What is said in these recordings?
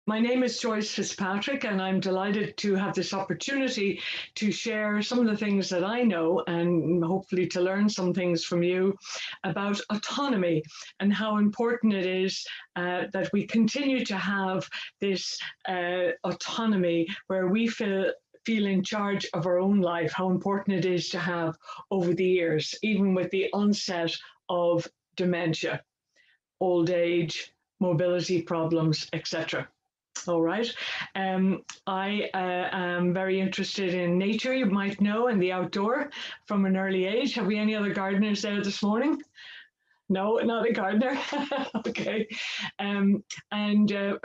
My name is Joyce Fitzpatrick, and I'm delighted to have this opportunity to share some of the things that I know and hopefully to learn some things from you about autonomy and how important it is that we continue to have this autonomy where we feel in charge of our own life, how important it is to have over the years, even with the onset of dementia, old age, mobility problems, etc. All right. I am very interested in nature, you might know, and the outdoor from an early age. Have we any other gardeners there this morning? No, not a gardener. Okay. And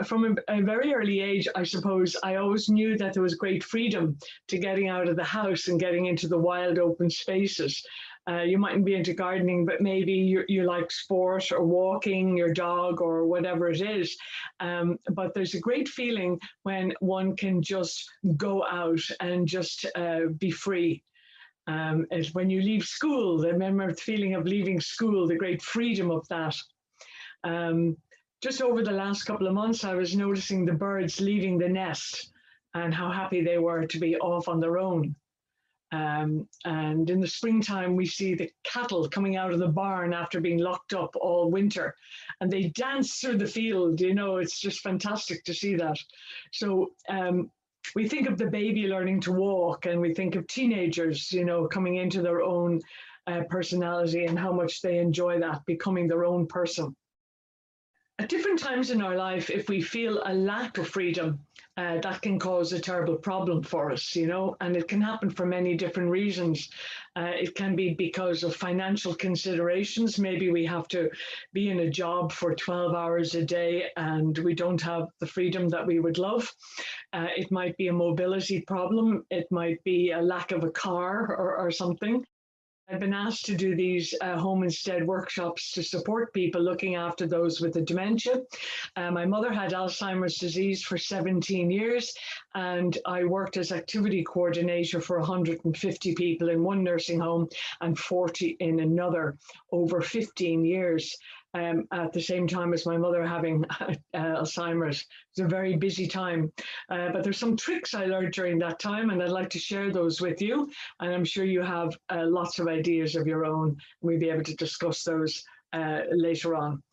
from a very early age, I suppose, I always knew that there was great freedom to getting out of the house and getting into the wild open spaces. You mightn't be into gardening, but maybe you like sport or walking your dog or whatever it is. But there's a great feeling when one can just go out and just be free. Is when you leave school, remember the feeling of leaving school, the great freedom of that. Just over the last couple of months, I was noticing the birds leaving the nest and how happy they were to be off on their own. And in the springtime, we see the cattle coming out of the barn after being locked up all winter, and they dance through the field. You know, it's just fantastic to see that. So we think of the baby learning to walk, and we think of teenagers, you know, coming into their own personality and how much they enjoy that, becoming their own person. At different times in our life, if we feel a lack of freedom, that can cause a terrible problem for us, you know, and it can happen for many different reasons. It can be because of financial considerations. Maybe we have to be in a job for 12 hours a day and we don't have the freedom that we would love. It might be a mobility problem. It might be a lack of a car or something. I've been asked to do these home instead workshops to support people looking after those with the dementia. My mother had Alzheimer's disease for 17 years, and I worked as activity coordinator for 150 people in one nursing home and 40 in another over 15 years. At the same time as my mother having Alzheimer's. It's a very busy time, but there's some tricks I learned during that time, and I'd like to share those with you. And I'm sure you have lots of ideas of your own. We'll be able to discuss those later on.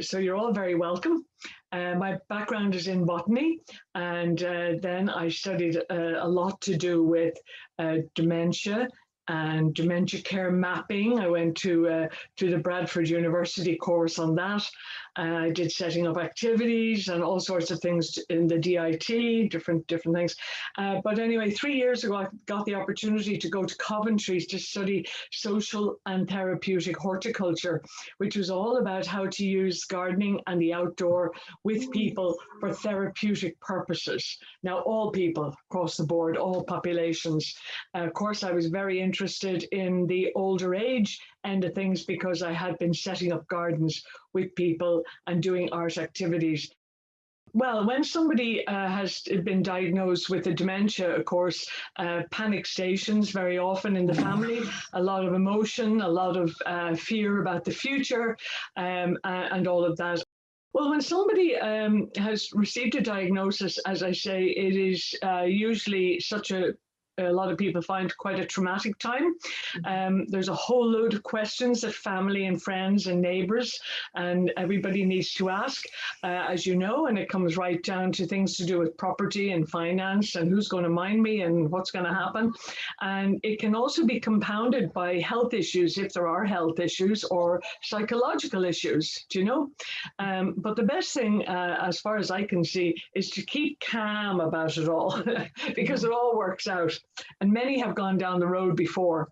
So you're all very welcome. My background is in botany, and then I studied a lot to do with dementia and dementia care mapping. I went to the Bradford University course on that. I did setting up activities and all sorts of things in the DIT, different things. But anyway, 3 years ago, I got the opportunity to go to Coventry to study social and therapeutic horticulture, which was all about how to use gardening and the outdoor with people for therapeutic purposes. Now, all people across the board, all populations. Of course, I was very interested in the older age end of things because I had been setting up gardens with people and doing art activities. Well, when somebody has been diagnosed with a dementia, of course, panic stations very often in the family, a lot of emotion, a lot of fear about the future, and all of that. Well, when somebody has received a diagnosis, as I say, it is usually a lot of people find quite a traumatic time. There's a whole load of questions that family and friends and neighbors and everybody needs to ask, as you know, and it comes right down to things to do with property and finance and who's going to mind me and what's going to happen. And it can also be compounded by health issues, if there are health issues, or psychological issues, do you know? But the best thing, as far as I can see, is to keep calm about it all because it all works out. And many have gone down the road before.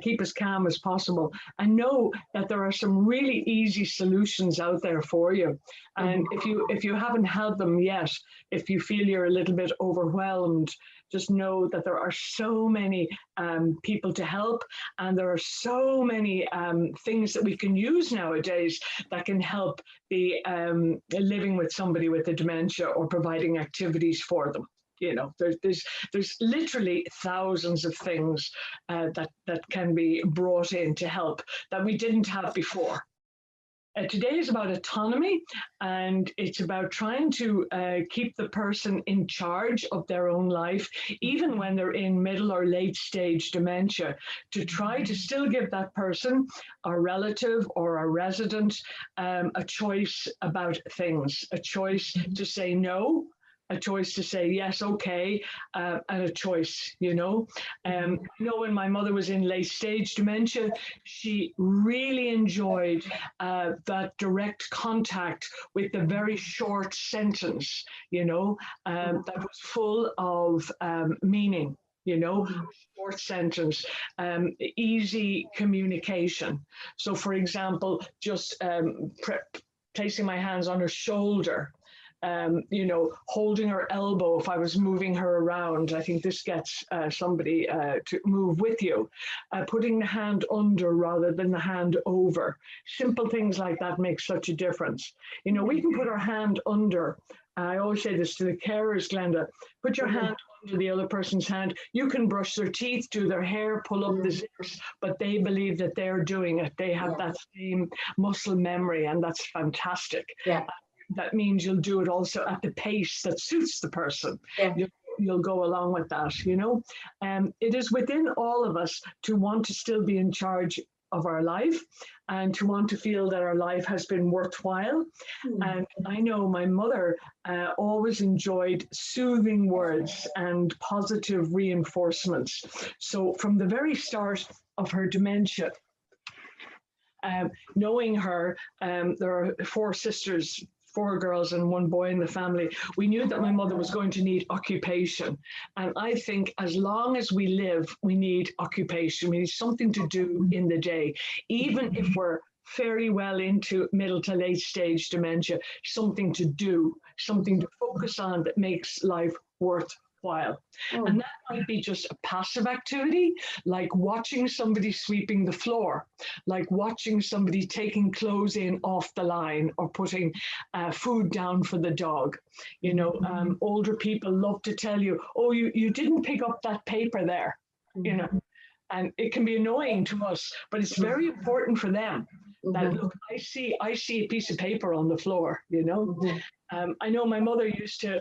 Keep as calm as possible and know that there are some really easy solutions out there for you. And if you haven't had them yet, if you feel you're a little bit overwhelmed, just know that there are so many people to help, and there are so many things that we can use nowadays that can help the living with somebody with a dementia or providing activities for them. You know, there's literally thousands of things that can be brought in to help that we didn't have before. Today is about autonomy, and it's about trying to keep the person in charge of their own life, even when they're in middle or late stage dementia, to try to still give that person, a relative or a resident, a choice about things, a choice to say no, a choice to say yes, okay, and a choice, when my mother was in late stage dementia, she really enjoyed that direct contact with the very short sentence, that was full of meaning. Short sentence, easy communication. So, for example, just placing my hands on her shoulder, holding her elbow if I was moving her around. I think this gets somebody to move with you. Putting the hand under rather than the hand over. Simple things like that make such a difference. We can put our hand under. I always say this to the carers, Glenda. Put your hand under the other person's hand. You can brush their teeth, do their hair, pull up the zippers, but they believe that they're doing it. They have that same muscle memory, and that's fantastic. Yeah. That means you'll do it also at the pace that suits the person. Yeah. You'll go along with that, It is within all of us to want to still be in charge of our life and to want to feel that our life has been worthwhile. And I know my mother always enjoyed soothing words and positive reinforcements. So from the very start of her dementia, knowing her, there are four sisters, 4 girls and 1 boy in the family. We knew that my mother was going to need occupation. And I think as long as we live, we need occupation. We need something to do in the day. Even if we're fairly well into middle to late stage dementia, something to do, something to focus on that makes life worthwhile. And that might be just a passive activity, like watching somebody sweeping the floor, like watching somebody taking clothes in off the line or putting food down for the dog. Older people love to tell you, oh, you didn't pick up that paper there, and it can be annoying to us, but it's very important for them. That look, I see a piece of paper on the floor, I know my mother used to,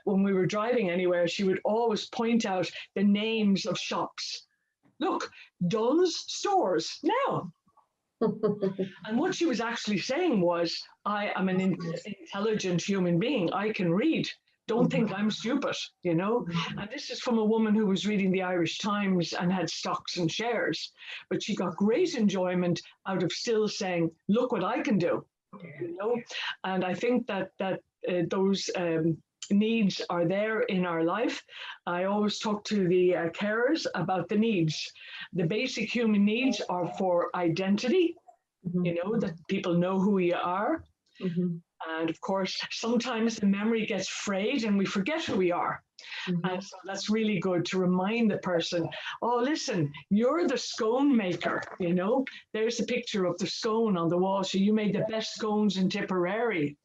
when we were driving anywhere, she would always point out the names of shops. Look, Dunn's stores now. And what she was actually saying was, I am an intelligent human being. I can read. Don't think I'm stupid, And this is from a woman who was reading the Irish Times and had stocks and shares. But she got great enjoyment out of still saying, look what I can do, And I think that those needs are there in our life. I always talk to the carers about the needs. The basic human needs are for identity, that people know who you are. And of course, sometimes the memory gets frayed and we forget who we are. And so that's really good to remind the person, oh, listen, you're the scone maker, There's a picture of the scone on the wall. So you made the best scones in Tipperary,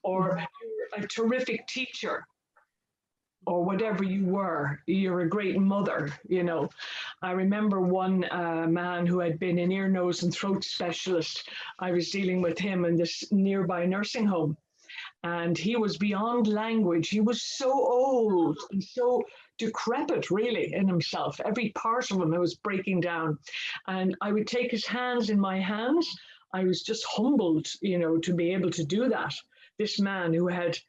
or you're a terrific teacher, or whatever you were, you're a great mother, I remember one man who had been an ear, nose and throat specialist. I was dealing with him in this nearby nursing home, and he was beyond language. He was so old and so decrepit, really, in himself. Every part of him was breaking down. And I would take his hands in my hands. I was just humbled, to be able to do that. This man who had,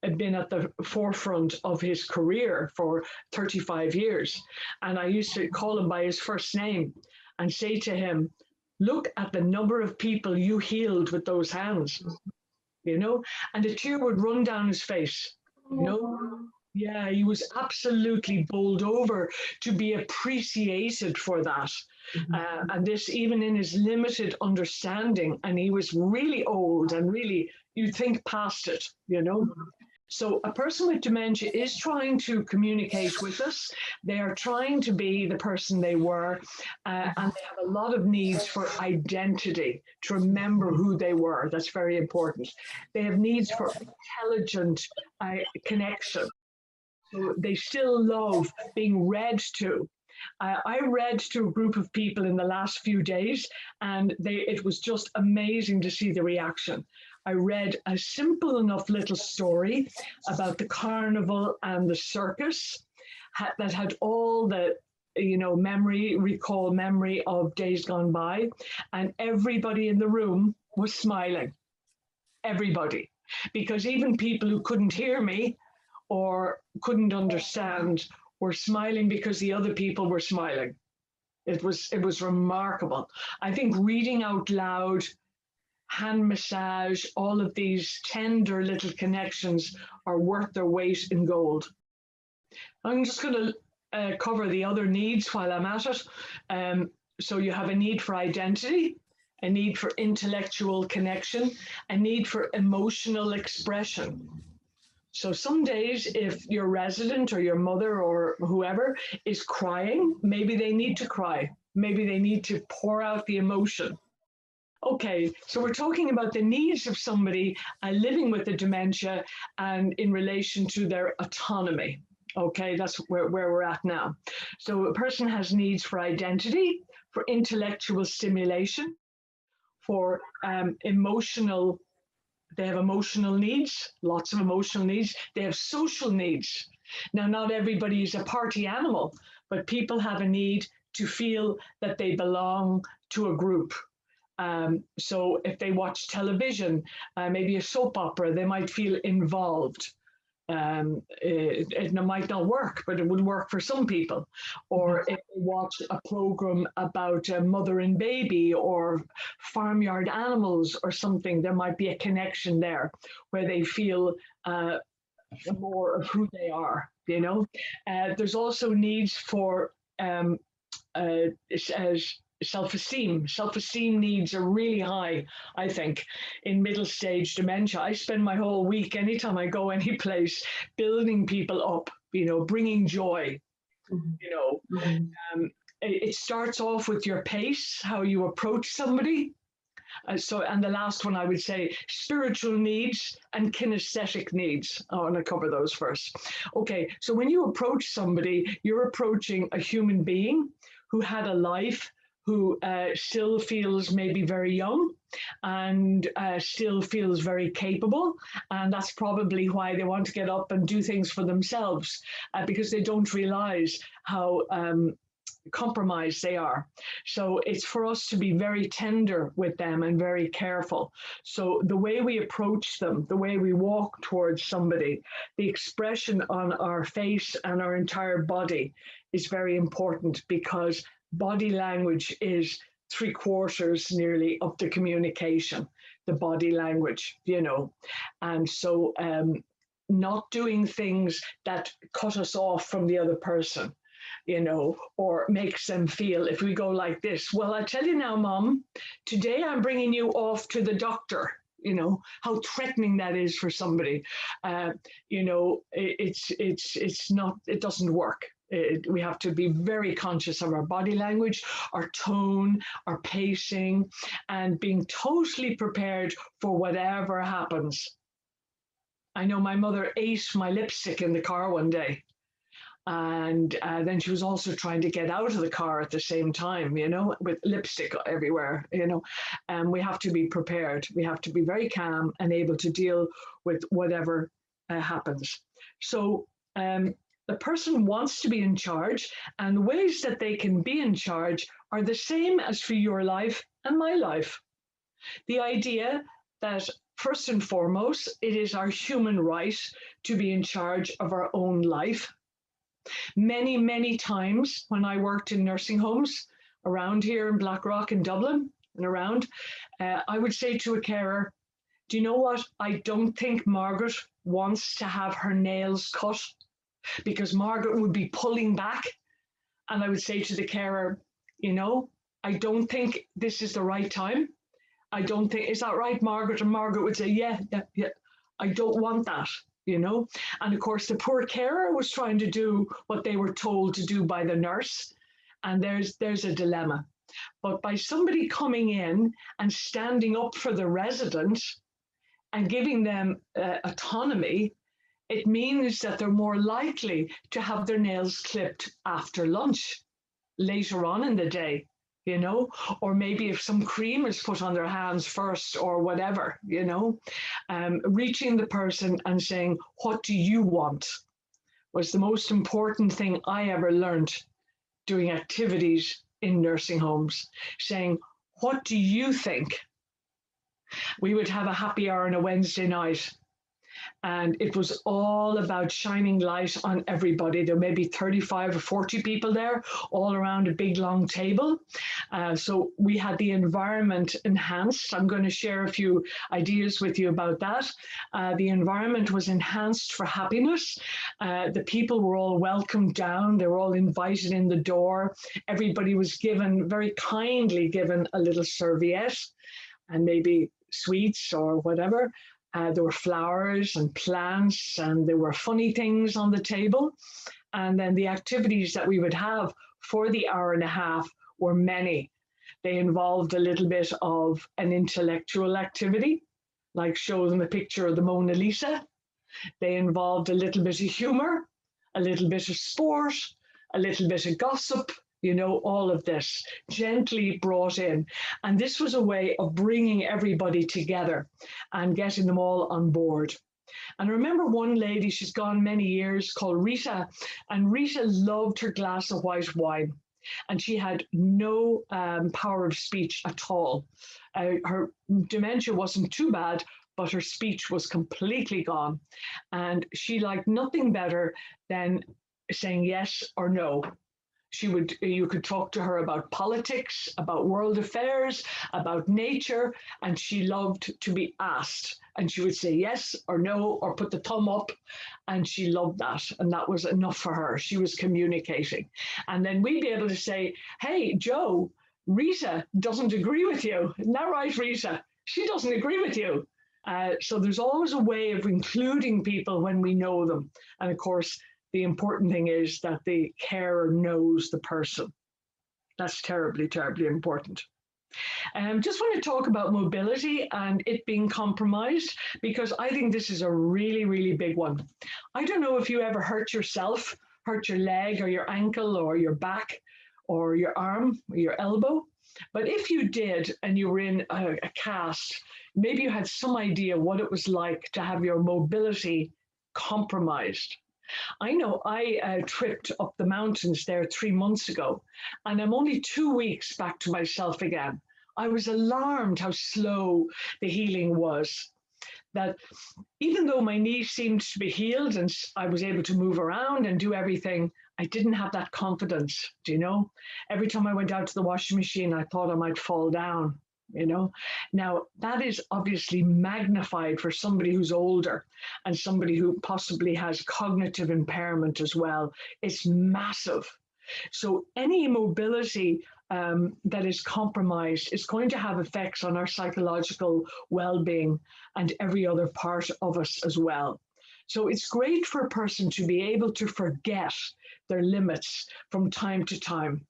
had been at the forefront of his career for 35 years. And I used to call him by his first name and say to him, look at the number of people you healed with those hands, and a tear would run down his face, Yeah, he was absolutely bowled over to be appreciated for that. And this even in his limited understanding, and he was really old and really, you'd think past it, So a person with dementia is trying to communicate with us. They are trying to be the person they were, and they have a lot of needs for identity, to remember who they were. That's very important. They have needs for intelligent connection. So they still love being read to. I read to a group of people in the last few days, and it was just amazing to see the reaction. I read a simple enough little story about the carnival and the circus that had all the recall memory of days gone by, and everybody in the room was smiling. Everybody, because even people who couldn't hear me or couldn't understand were smiling because the other people were smiling. It was remarkable. I think reading out loud, hand massage, all of these tender little connections are worth their weight in gold. I'm just going to cover the other needs while I'm at it. So you have a need for identity, a need for intellectual connection, a need for emotional expression. So some days, if your resident or your mother or whoever is crying, maybe they need to cry. Maybe they need to pour out the emotion. Okay, so we're talking about the needs of somebody living with the dementia and in relation to their autonomy. Okay, that's where we're at now. So a person has needs for identity, for intellectual stimulation, for emotional. They have emotional needs, lots of emotional needs. They have social needs. Now, not everybody is a party animal, but people have a need to feel that they belong to a group. So if they watch television, maybe a soap opera, they might feel involved. It might not work, but it would work for some people. Or if they watch a program about a mother and baby or farmyard animals or something, there might be a connection there where they feel more of who they are. There's also needs for self-esteem. Self-esteem needs are really high, I think, in middle stage dementia. I spend my whole week, anytime I go any place, building people up, bringing joy. It starts off with your pace, how you approach somebody. And the last one I would say, spiritual needs and kinesthetic needs. I want to cover those first. Okay, so when you approach somebody, you're approaching a human being who had a life, who still feels maybe very young and still feels very capable. And that's probably why they want to get up and do things for themselves, because they don't realize how compromised they are. So it's for us to be very tender with them and very careful. So the way we approach them, the way we walk towards somebody, the expression on our face and our entire body is very important, because body language is 3/4 nearly of the communication, the body language, And so not doing things that cut us off from the other person, or makes them feel, if we go like this, well, I tell you now, Mom, today I'm bringing you off to the doctor. How threatening that is for somebody. It's not, it doesn't work. We have to be very conscious of our body language, our tone, our pacing, and being totally prepared for whatever happens. I know my mother ate my lipstick in the car one day. And then she was also trying to get out of the car at the same time, with lipstick everywhere, and we have to be prepared. We have to be very calm and able to deal with whatever happens. So the person wants to be in charge, and the ways that they can be in charge are the same as for your life and my life. The idea that first and foremost, it is our human right to be in charge of our own life. Many, many times when I worked in nursing homes around here in Blackrock and Dublin and around, I would say to a carer, do you know what? I don't think Margaret wants to have her nails cut, because Margaret would be pulling back. And I would say to the carer, I don't think this is the right time. I don't think, is that right, Margaret? And Margaret would say, yeah. I don't want that. And of course the poor carer was trying to do what they were told to do by the nurse, and there's a dilemma. But by somebody coming in and standing up for the resident and giving them autonomy, it means that they're more likely to have their nails clipped after lunch. later on in the day, you know, or maybe if some cream is put on their hands first or whatever, you know, reaching the person and saying, what do you want? Was the most important thing I ever learned doing activities in nursing homes, saying, what do you think? We would have a happy hour on a Wednesday night, and it was all about shining light on everybody. There may be 35 or 40 people there, all around a big long table. So we had the environment enhanced. I'm going to share a few ideas with you about that. The environment was enhanced for happiness. The people were all welcomed down. They were all invited in the door. Everybody was given, very kindly given, a little serviette and maybe sweets or whatever. There were flowers and plants, and there were funny things on the table. And then the activities that we would have for the hour and a half were many. They involved a little bit of an intellectual activity, like show them a picture of the Mona Lisa. They involved a little bit of humor, a little bit of sport, a little bit of gossip, you know, all of this gently brought in. And this was a way of bringing everybody together and getting them all on board. And I remember one lady, she's gone many years, called Rita, and Rita loved her glass of white wine. And she had no power of speech at all. Her dementia wasn't too bad, but her speech was completely gone. And she liked nothing better than saying yes or no. You could talk to her about politics, about world affairs, about nature, and she loved to be asked. And she would say yes or no, or put the thumb up, and she loved that. And that was enough for her. She was communicating. And then we'd be able to say, hey, Joe, Rita doesn't agree with you. Isn't that right, Rita? She doesn't agree with you. So there's always a way of including people when we know them. And of course, the important thing is that the carer knows the person. That's terribly, terribly important. Just want to talk about mobility and it being compromised, because I think this is a really, really big one. I don't know if you ever hurt yourself, hurt your leg or your ankle or your back or your arm or your elbow. But if you did and you were in a cast, maybe you had some idea what it was like to have your mobility compromised. I know I tripped up the mountains there 3 months ago, and I'm only 2 weeks back to myself again. I was alarmed how slow the healing was. That even though my knee seemed to be healed and I was able to move around and do everything, I didn't have that confidence, do you know? Every time I went out to the washing machine, I thought I might fall down. You know, now that is obviously magnified for somebody who's older and somebody who possibly has cognitive impairment as well. It's massive. So any mobility that is compromised is going to have effects on our psychological well-being and every other part of us as well. So it's great for a person to be able to forget their limits from time to time.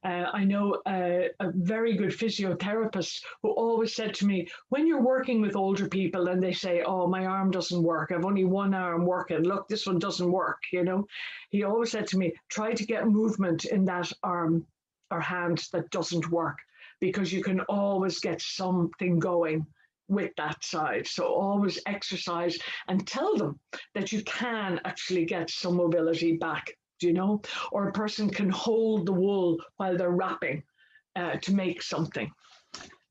I know a very good physiotherapist who always said to me, when you're working with older people and they say, oh, my arm doesn't work, I've only one arm working, look, this one doesn't work, you know, he always said to me, try to get movement in that arm or hand that doesn't work, because you can always get something going with that side. So always exercise and tell them that you can actually get some mobility back. You know, or a person can hold the wool while they're wrapping to make something.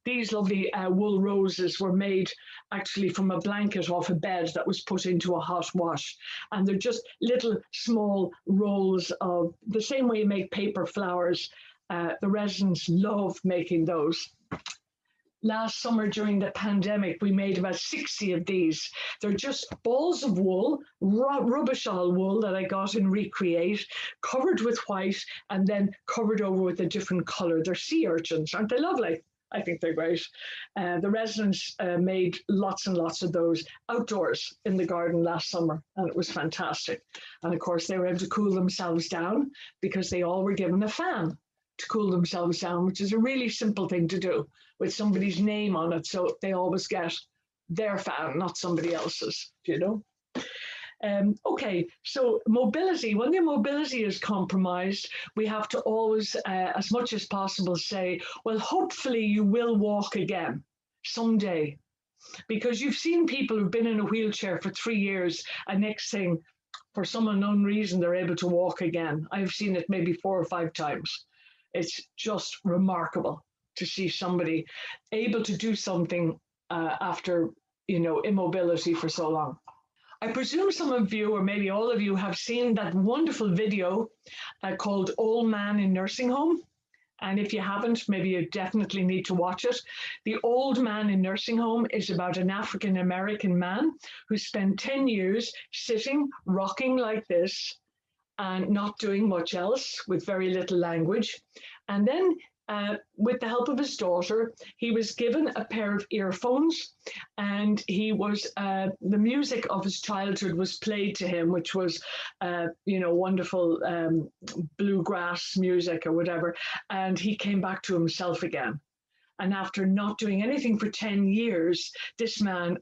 These lovely wool roses were made actually from a blanket off a bed that was put into a hot wash. And they're just little small rolls of the same way you make paper flowers. The residents love making those. Last summer during the pandemic, we made about 60 of these. They're just balls of wool, rubbish all wool that I got in Recreate, covered with white and then covered over with a different color. They're sea urchins. Aren't they lovely? I think they're great. The residents made lots and lots of those outdoors in the garden last summer, and it was fantastic. And of course, they were able to cool themselves down because they all were given a fan to cool themselves down, which is a really simple thing to do with somebody's name on it. So they always get their fan, not somebody else's, you know. Okay, so mobility, when the mobility is compromised, we have to always, as much as possible, say, well, hopefully you will walk again someday. Because you've seen people who've been in a wheelchair for 3 years, and next thing, for some unknown reason, they're able to walk again. I've seen it maybe 4 or 5 times. It's just remarkable to see somebody able to do something after, immobility for so long. I presume some of you, or maybe all of you, have seen that wonderful video called Old Man in Nursing Home. And if you haven't, maybe you definitely need to watch it. The Old Man in Nursing Home is about an African American man who spent 10 years sitting, rocking like this, and not doing much else with very little language. And then with the help of his daughter, he was given a pair of earphones, and the music of his childhood was played to him, which was, wonderful bluegrass music or whatever. And he came back to himself again. And after not doing anything for 10 years, this man,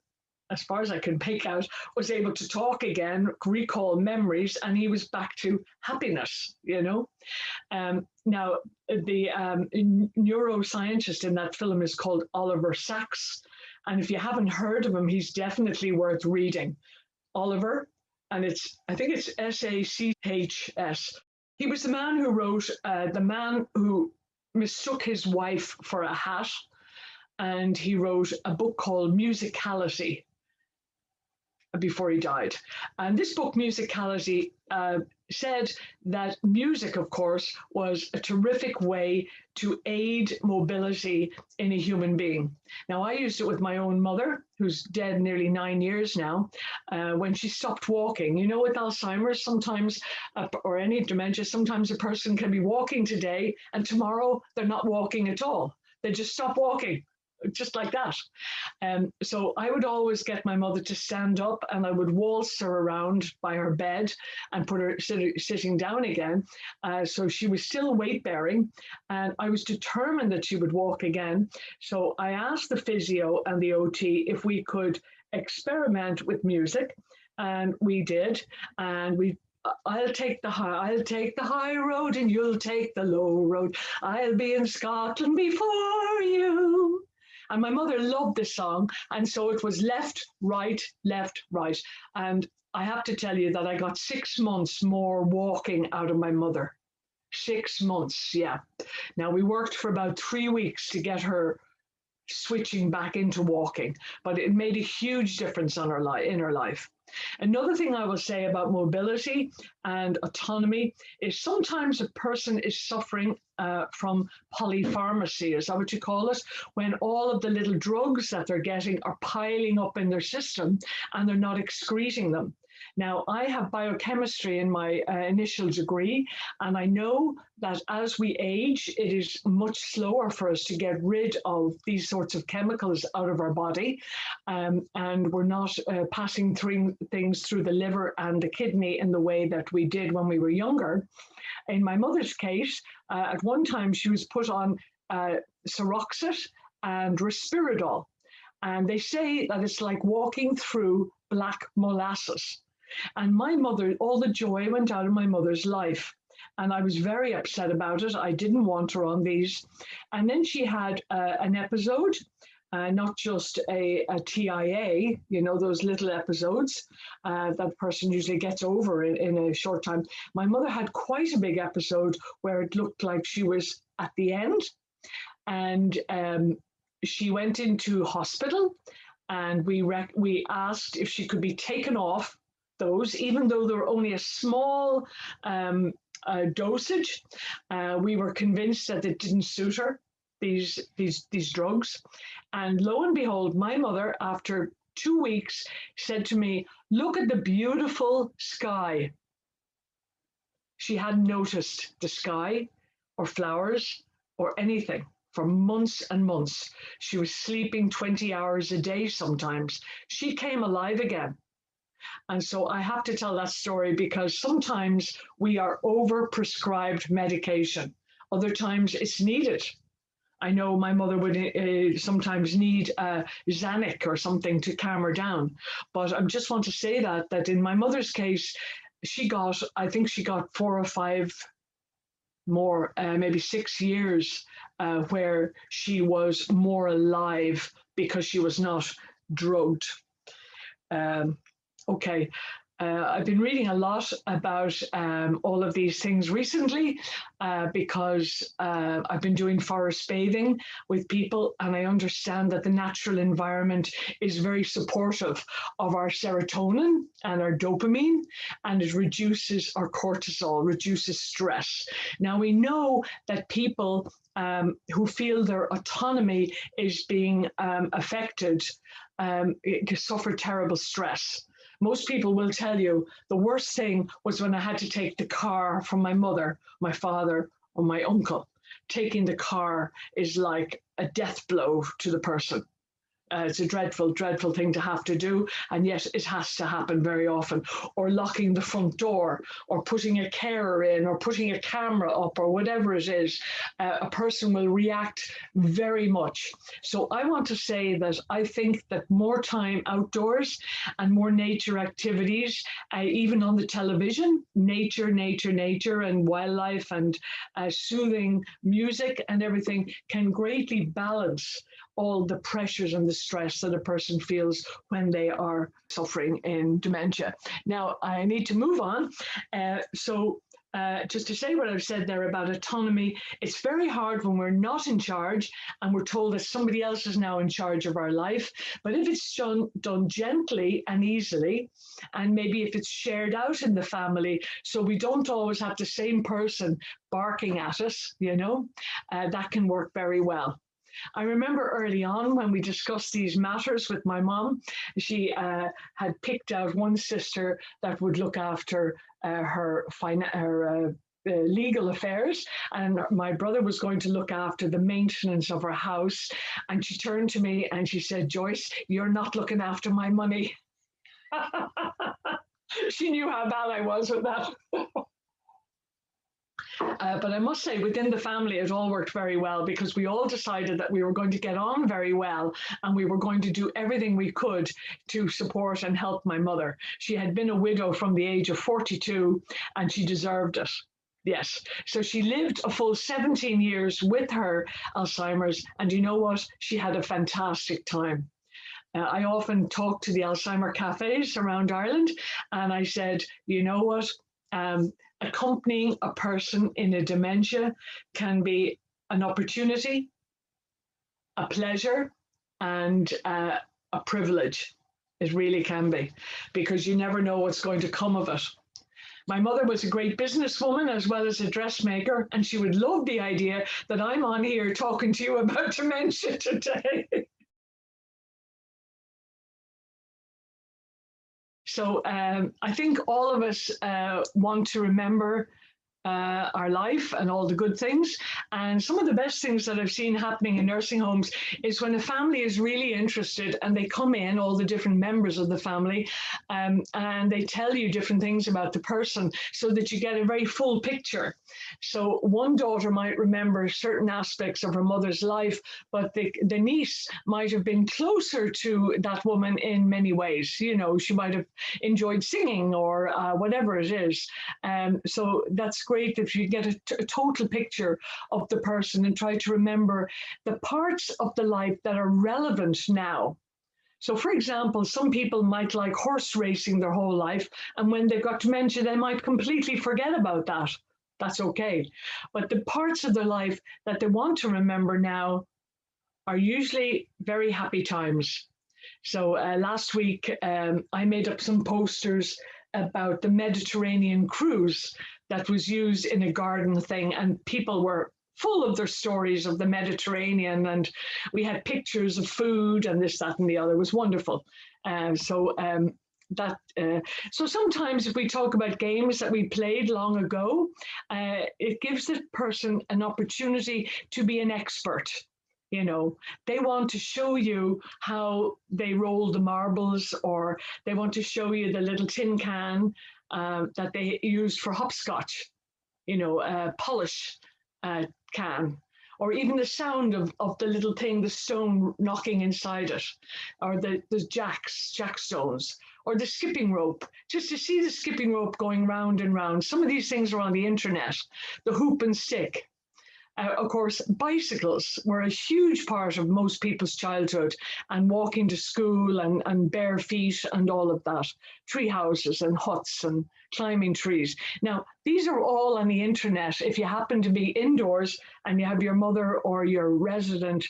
as far as I could make out, was able to talk again, recall memories, and he was back to happiness, Now, the neuroscientist in that film is called Oliver Sacks. And if you haven't heard of him, he's definitely worth reading. Oliver, and I think it's Sachs. He was the man who wrote The Man Who Mistook His Wife for a Hat. And he wrote a book called Musicality before he died. And this book, Musicality, said that music, of course, was a terrific way to aid mobility in a human being. Now, I used it with my own mother, who's dead nearly 9 years now, when she stopped walking. With Alzheimer's, sometimes, or any dementia, sometimes a person can be walking today and tomorrow they're not walking at all. They just stop walking. Just like that. So I would always get my mother to stand up, and I would waltz her around by her bed and put her sitting down again. So she was still weight bearing, and I was determined that she would walk again. So I asked the physio and the OT if we could experiment with music, and we did. And I'll take the high road and you'll take the low road. I'll be in Scotland before you. And my mother loved this song. And so it was left, right, left, right. And I have to tell you that I got 6 months more walking out of my mother. 6 months, yeah. Now, we worked for about 3 weeks to get her switching back into walking, but it made a huge difference in her life. Another thing I will say about mobility and autonomy is sometimes a person is suffering from polypharmacy, is that what you call it? When all of the little drugs that they're getting are piling up in their system and they're not excreting them. Now, I have biochemistry in my initial degree, and I know that as we age, it is much slower for us to get rid of these sorts of chemicals out of our body, and we're not passing things through the liver and the kidney in the way that we did when we were younger. In my mother's case, at one time she was put on Seroxat and Risperdal, and they say that it's like walking through black molasses. And my mother, all the joy went out of my mother's life. And I was very upset about it. I didn't want her on these. And then she had an episode, not just a TIA, those little episodes that a person usually gets over in a short time. My mother had quite a big episode where it looked like she was at the end. And she went into hospital, and we asked if she could be taken off those, even though they were only a small dosage. We were convinced that it didn't suit her, these drugs. And lo and behold, my mother, after 2 weeks, said to me, "Look at the beautiful sky." She hadn't noticed the sky or flowers or anything for months and months. She was sleeping 20 hours a day sometimes. She came alive again. And so I have to tell that story because sometimes we are over prescribed medication. Other times it's needed. I know my mother would sometimes need a Xanax or something to calm her down. But I just want to say that in my mother's case, I think she got 4 or 5 more, maybe 6 years, where she was more alive because she was not drugged. Um, okay. I've been reading a lot about all of these things recently because I've been doing forest bathing with people, and I understand that the natural environment is very supportive of our serotonin and our dopamine, and it reduces our cortisol, reduces stress. Now, we know that people who feel their autonomy is being affected suffer terrible stress. Most people will tell you the worst thing was when I had to take the car from my mother, my father, or my uncle. Taking the car is like a death blow to the person. It's a dreadful, dreadful thing to have to do, and yet it has to happen very often. Or locking the front door, or putting a carer in, or putting a camera up, or whatever it is, a person will react very much. So I want to say that I think that more time outdoors and more nature activities, even on the television, nature, nature, nature, and wildlife, and soothing music and everything can greatly balance all the pressures and the stress that a person feels when they are suffering in dementia. Now, I need to move on. Just to say what I've said there about autonomy, it's very hard when we're not in charge and we're told that somebody else is now in charge of our life. But if it's done gently and easily, and maybe if it's shared out in the family, so we don't always have the same person barking at us, that can work very well. I remember early on when we discussed these matters with my mom, she had picked out one sister that would look after her legal affairs, and my brother was going to look after the maintenance of her house. And she turned to me and she said, "Joyce, you're not looking after my money." She knew how bad I was with that. But I must say, within the family, it all worked very well because we all decided that we were going to get on very well and we were going to do everything we could to support and help my mother. She had been a widow from the age of 42 and she deserved it. Yes. So she lived a full 17 years with her Alzheimer's. And you know what? She had a fantastic time. I often talk to the Alzheimer cafes around Ireland, and I said, you know what? Accompanying a person in a dementia can be an opportunity, a pleasure, and a privilege. It really can be, because you never know what's going to come of it. My mother was a great businesswoman as well as a dressmaker, and she would love the idea that I'm on here talking to you about dementia today. So I think all of us want to remember our life and all the good things. And some of the best things that I've seen happening in nursing homes is when a family is really interested and they come in, all the different members of the family, and they tell you different things about the person so that you get a very full picture. So one daughter might remember certain aspects of her mother's life, but the niece might have been closer to that woman in many ways. She might have enjoyed singing or whatever it is. So that's great if you get a total picture of the person and try to remember the parts of the life that are relevant now. So, for example, some people might like horse racing their whole life, and when they've got dementia, they might completely forget about that. That's okay. But the parts of their life that they want to remember now are usually very happy times. So last week, I made up some posters about the Mediterranean cruise that was used in a garden thing, and people were full of their stories of the Mediterranean, and we had pictures of food and this, that, and the other. It was wonderful. So sometimes if we talk about games that we played long ago, it gives the person an opportunity to be an expert. They want to show you how they roll the marbles, or they want to show you the little tin can that they used for hopscotch, polish can, or even the sound of the little thing, the stone knocking inside it, or the jackstones, or the skipping rope, just to see the skipping rope going round and round. Some of these things are on the internet, the hoop and stick. Of course, bicycles were a huge part of most people's childhood, and walking to school and bare feet and all of that, tree houses and huts and climbing trees. Now, these are all on the internet. If you happen to be indoors and you have your mother or your resident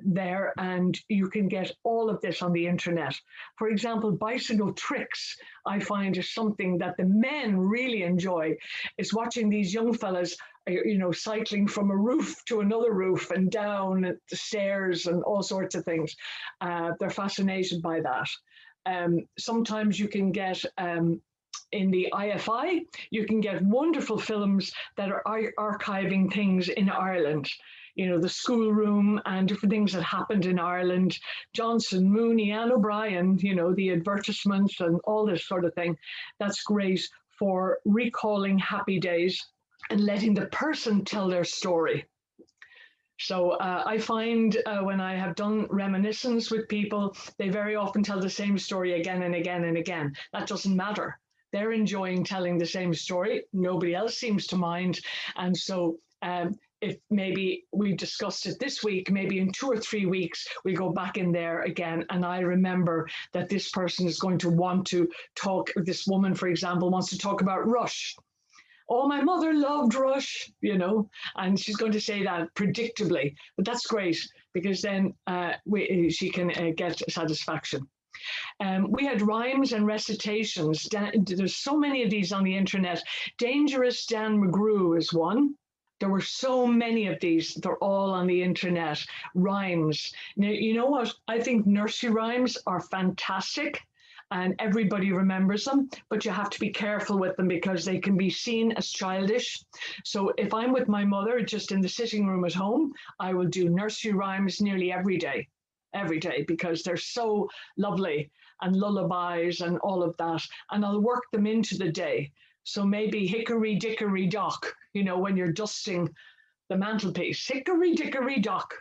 there, and you can get all of this on the internet. For example, bicycle tricks, I find, is something that the men really enjoy. Is watching these young fellas, cycling from a roof to another roof and down the stairs and all sorts of things. They're fascinated by that. Sometimes you can get in the IFI, you can get wonderful films that are archiving things in Ireland. The schoolroom and different things that happened in Ireland, Johnson, Mooney, Anne O'Brien, the advertisements and all this sort of thing. That's great for recalling happy days and letting the person tell their story. So I find when I have done reminiscence with people, they very often tell the same story again and again and again. That doesn't matter. They're enjoying telling the same story. Nobody else seems to mind. And so if maybe we discussed it this week, maybe in 2 or 3 weeks, we go back in there again. And I remember that this person is going to want to talk, this woman, for example, wants to talk about Rush. Oh, my mother loved Rush, and she's going to say that predictably. But that's great, because then she can get satisfaction. We had rhymes and recitations. There's so many of these on the internet. Dangerous Dan McGrew is one. There were so many of these. They're all on the internet. Rhymes. Now, you know what? I think nursery rhymes are fantastic and everybody remembers them, but you have to be careful with them because they can be seen as childish. So if I'm with my mother just in the sitting room at home, I will do nursery rhymes nearly every day, because they're so lovely, and lullabies and all of that. And I'll work them into the day. So maybe hickory dickory dock, when you're dusting the mantelpiece, hickory dickory dock,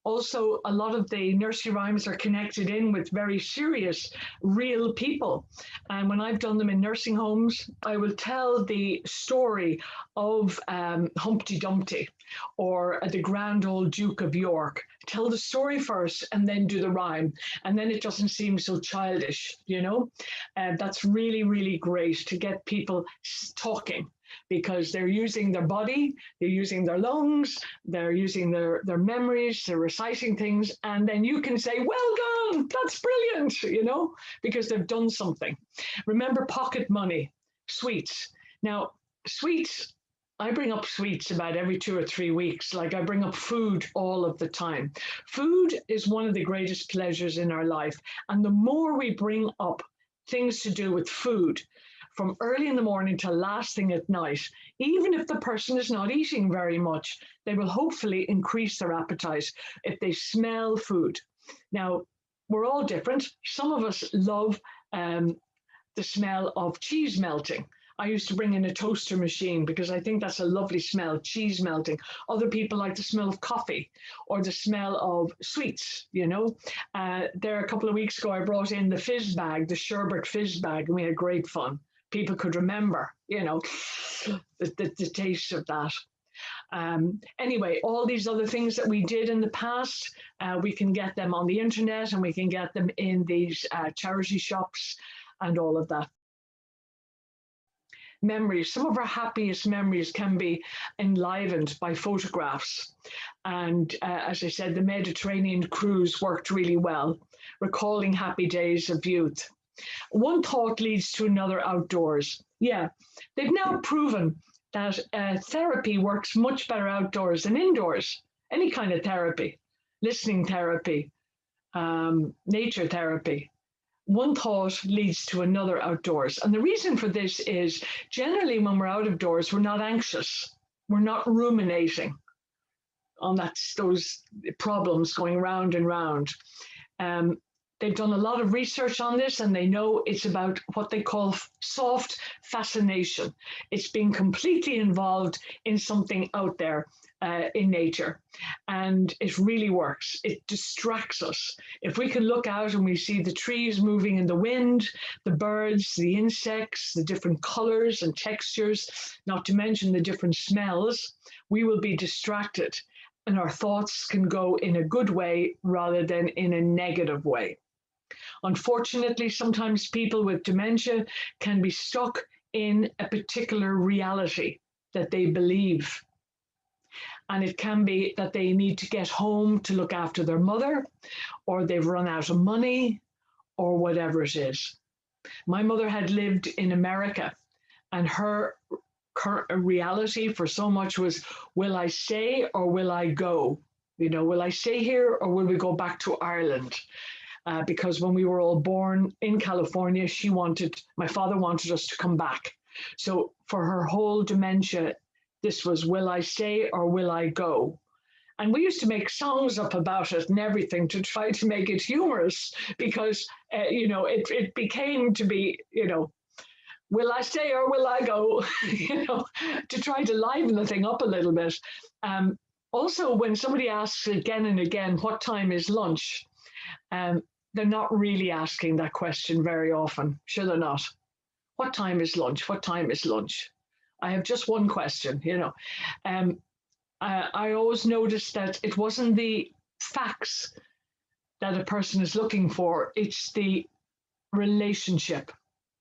Also, a lot of the nursery rhymes are connected in with very serious, real people. And when I've done them in nursing homes, I will tell the story of Humpty Dumpty or the Grand Old Duke of York. Tell the story first and then do the rhyme. And then it doesn't seem so childish, That's really, really great to get people talking, because they're using their body, they're using their lungs, they're using their memories, they're reciting things, and then you can say, well done, that's brilliant, because they've done something. Remember pocket money, sweets. Now, sweets, I bring up sweets about every 2 or 3 weeks, like I bring up food all of the time. Food is one of the greatest pleasures in our life, and the more we bring up things to do with food, from early in the morning till last thing at night, even if the person is not eating very much, they will hopefully increase their appetite if they smell food. Now, we're all different. Some of us love the smell of cheese melting. I used to bring in a toaster machine because I think that's a lovely smell, cheese melting. Other people like the smell of coffee or the smell of sweets, There a couple of weeks ago, I brought in the fizz bag, the sherbet fizz bag, and we had great fun. People could remember, the taste of that. Anyway, all these other things that we did in the past, we can get them on the internet and we can get them in these charity shops and all of that. Memories, some of our happiest memories can be enlivened by photographs. And as I said, the Mediterranean cruise worked really well, recalling happy days of youth. One thought leads to another outdoors. Yeah, they've now proven that therapy works much better outdoors than indoors. Any kind of therapy, listening therapy, nature therapy. One thought leads to another outdoors. And the reason for this is generally when we're out of doors, we're not anxious. We're not ruminating on those problems going round and round. They've done a lot of research on this, and they know it's about what they call soft fascination. It's being completely involved in something out there. in nature. And it really works. It distracts us. If we can look out and we see the trees moving in the wind, the birds, the insects, the different colors and textures, not to mention the different smells, we will be distracted and our thoughts can go in a good way rather than in a negative way. Unfortunately, sometimes people with dementia can be stuck in a particular reality that they believe. And it can be that they need to get home to look after their mother, or they've run out of money, or whatever it is. My mother had lived in America, and her current reality for so much was, will I stay or will I go? You know, will I stay here or will we go back to Ireland? Because when we were all born in California, my father wanted us to come back. So for her whole dementia, this was, will I stay or will I go? And we used to make songs up about it and everything to try to make it humorous because, it became to be, will I stay or will I go? To try to liven the thing up a little bit. Also, when somebody asks again and again, what time is lunch? They're not really asking that question very often. Sure, they're not. What time is lunch? What time is lunch? I have just one question, I always noticed that it wasn't the facts that a person is looking for, it's the relationship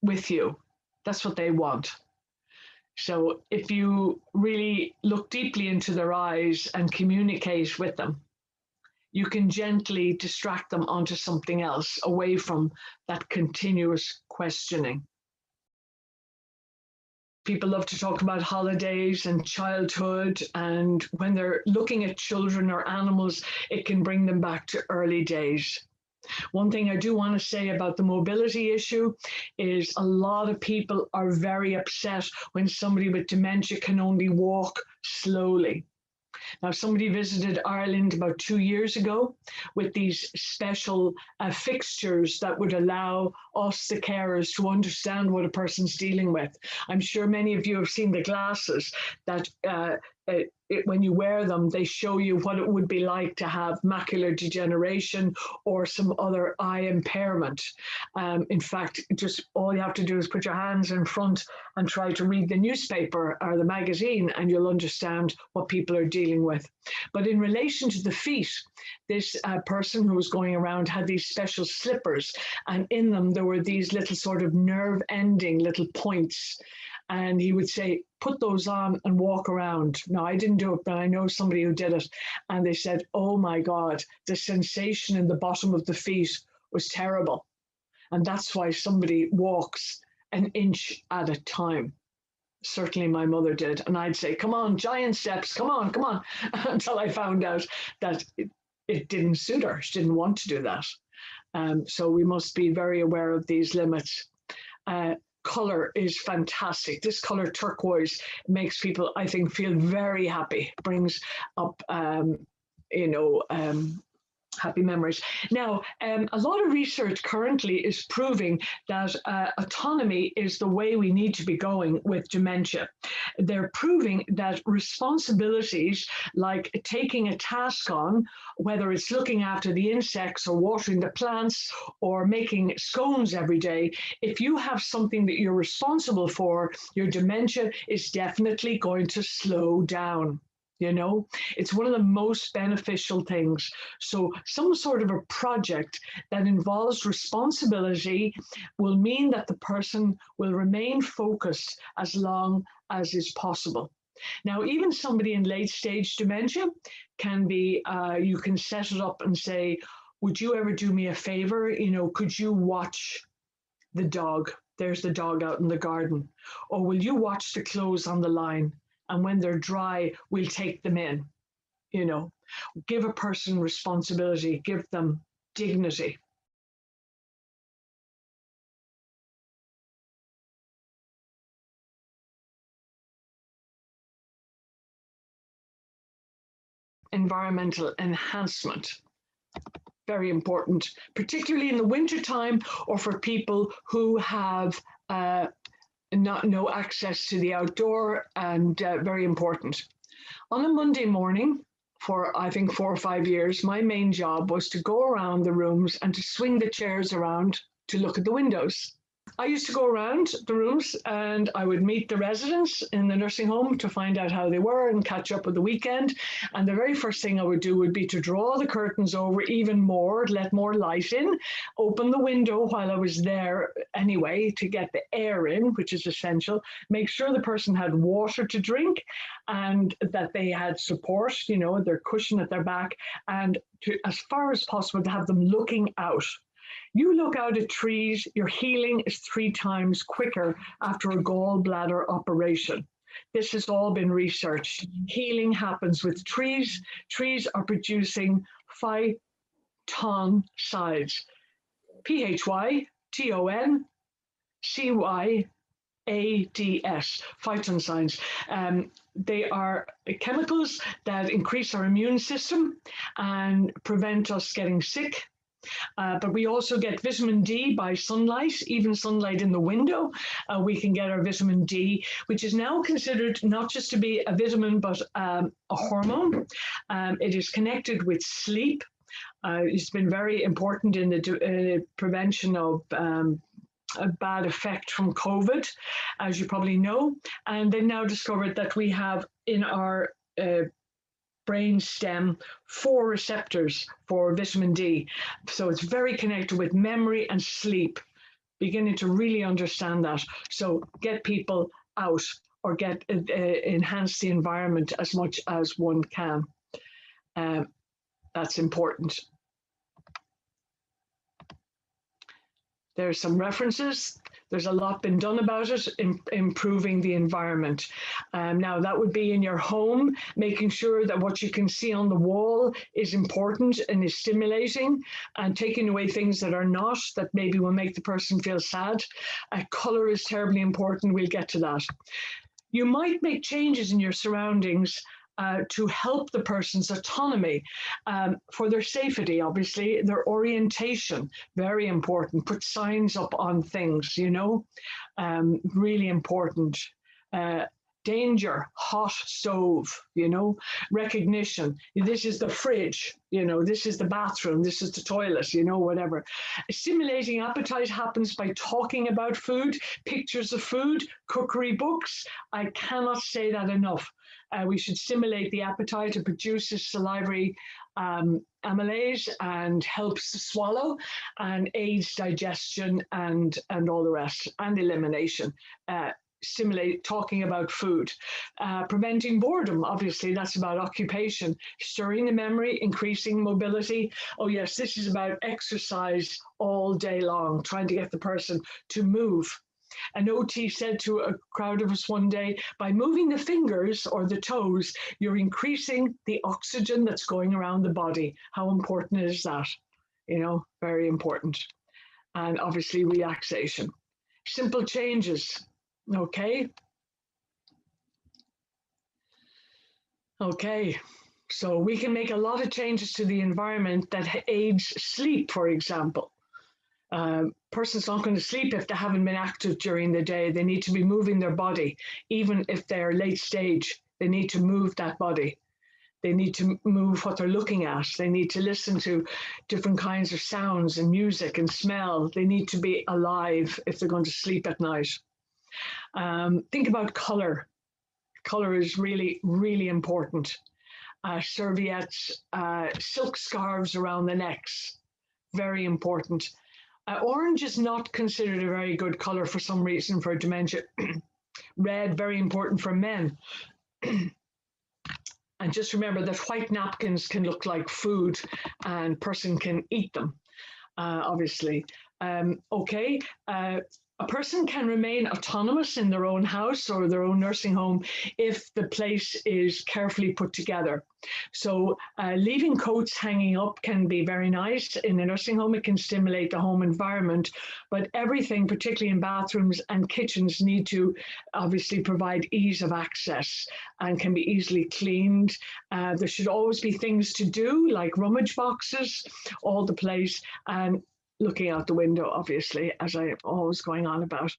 with you. That's what they want. So if you really look deeply into their eyes and communicate with them, you can gently distract them onto something else away from that continuous questioning. People love to talk about holidays and childhood, and when they're looking at children or animals, it can bring them back to early days. One thing I do want to say about the mobility issue is a lot of people are very upset when somebody with dementia can only walk slowly. Now, somebody visited Ireland about 2 years ago with these special fixtures that would allow us, the carers, to understand what a person's dealing with. I'm sure many of you have seen the glasses that when you wear them, they show you what it would be like to have macular degeneration or some other eye impairment. In fact, just all you have to do is put your hands in front and try to read the newspaper or the magazine, and you'll understand what people are dealing with. But in relation to the feet, this person who was going around had these special slippers, and in them there were these little sort of nerve ending little points. And he would say, put those on and walk around. Now, I didn't do it, but I know somebody who did it. And they said, oh my God, the sensation in the bottom of the feet was terrible. And that's why somebody walks an inch at a time. Certainly my mother did. And I'd say, come on, giant steps, come on, until I found out that it didn't suit her. She didn't want to do that. So we must be very aware of these limits. Color is fantastic. This color turquoise makes people, I think, feel very happy, brings up, happy memories. Now, a lot of research currently is proving that autonomy is the way we need to be going with dementia. They're proving that responsibilities like taking a task on, whether it's looking after the insects or watering the plants or making scones every day, if you have something that you're responsible for, your dementia is definitely going to slow down. It's one of the most beneficial things. So some sort of a project that involves responsibility will mean that the person will remain focused as long as is possible. Now, even somebody in late stage dementia can be, you can set it up and say, would you ever do me a favor? Could you watch the dog? There's the dog out in the garden. Or will you watch the clothes on the line? And when they're dry, we'll take them in. Give a person responsibility, give them dignity. Environmental enhancement. Very important, particularly in the wintertime or for people who have no access to the outdoor, and very important. On a Monday morning, for I think 4 or 5 years, my main job was to go around the rooms and to swing the chairs around to look at the windows. I used to go around the rooms and I would meet the residents in the nursing home to find out how they were and catch up with the weekend. And the very first thing I would do would be to draw the curtains over even more, let more light in, open the window while I was there anyway to get the air in, which is essential, make sure the person had water to drink and that they had support, their cushion at their back, and to, as far as possible, to have them looking out. You look out at trees, your healing is 3 times quicker after a gallbladder operation. This has all been researched. Healing happens with trees. Trees are producing phyton sides. PHYTONCYADS, phytoncides. They are chemicals that increase our immune system and prevent us getting sick. But we also get vitamin D by sunlight, even sunlight in the window. We can get our vitamin D, which is now considered not just to be a vitamin, but a hormone. It is connected with sleep. It's been very important in the prevention of a bad effect from COVID, as you probably know. And they now discovered that we have in our brain stem 4 receptors for vitamin D. So it's very connected with memory and sleep, beginning to really understand that. So get people out or enhance the environment as much as one can. That's important. There's some references. There's a lot been done about it, improving the environment. Now, that would be in your home, making sure that what you can see on the wall is important and is stimulating, and taking away things that are not, that maybe will make the person feel sad. Color is terribly important. We'll get to that. You might make changes in your surroundings to help the person's autonomy, for their safety, obviously, their orientation, very important. Put signs up on things, really important. Danger, hot stove, recognition. This is the fridge, this is the bathroom, this is the toilet, whatever. Stimulating appetite happens by talking about food, pictures of food, cookery books. I cannot say that enough. We should stimulate the appetite. It produces salivary amylase and helps to swallow and aids digestion and all the rest, and elimination. Stimulate talking about food. Preventing boredom, obviously, that's about occupation. Stirring the memory, increasing mobility. Oh yes, this is about exercise all day long, trying to get the person to move. An OT said to a crowd of us one day, by moving the fingers or the toes, you're increasing the oxygen that's going around the body. How important is that? Very important. And obviously relaxation. Simple changes, okay? Okay, so we can make a lot of changes to the environment that aids sleep, for example. Person's not going to sleep if they haven't been active during the day. They need to be moving their body. Even if they're late stage, they need to move that body. They need to move what they're looking at. They need to listen to different kinds of sounds and music and smell. They need to be alive if they're going to sleep at night. Think about color. Color is really, really important. Serviettes, silk scarves around the necks, very important. Orange is not considered a very good color for some reason for dementia. Red, very important for men. And just remember that white napkins can look like food and person can eat them, obviously. Okay. A person can remain autonomous in their own house or their own nursing home if the place is carefully put together. So leaving coats hanging up can be very nice. In a nursing home, it can stimulate the home environment, but everything, particularly in bathrooms and kitchens, need to obviously provide ease of access and can be easily cleaned. There should always be things to do, like rummage boxes, all the place, and looking out the window, obviously, as I'm always going on about.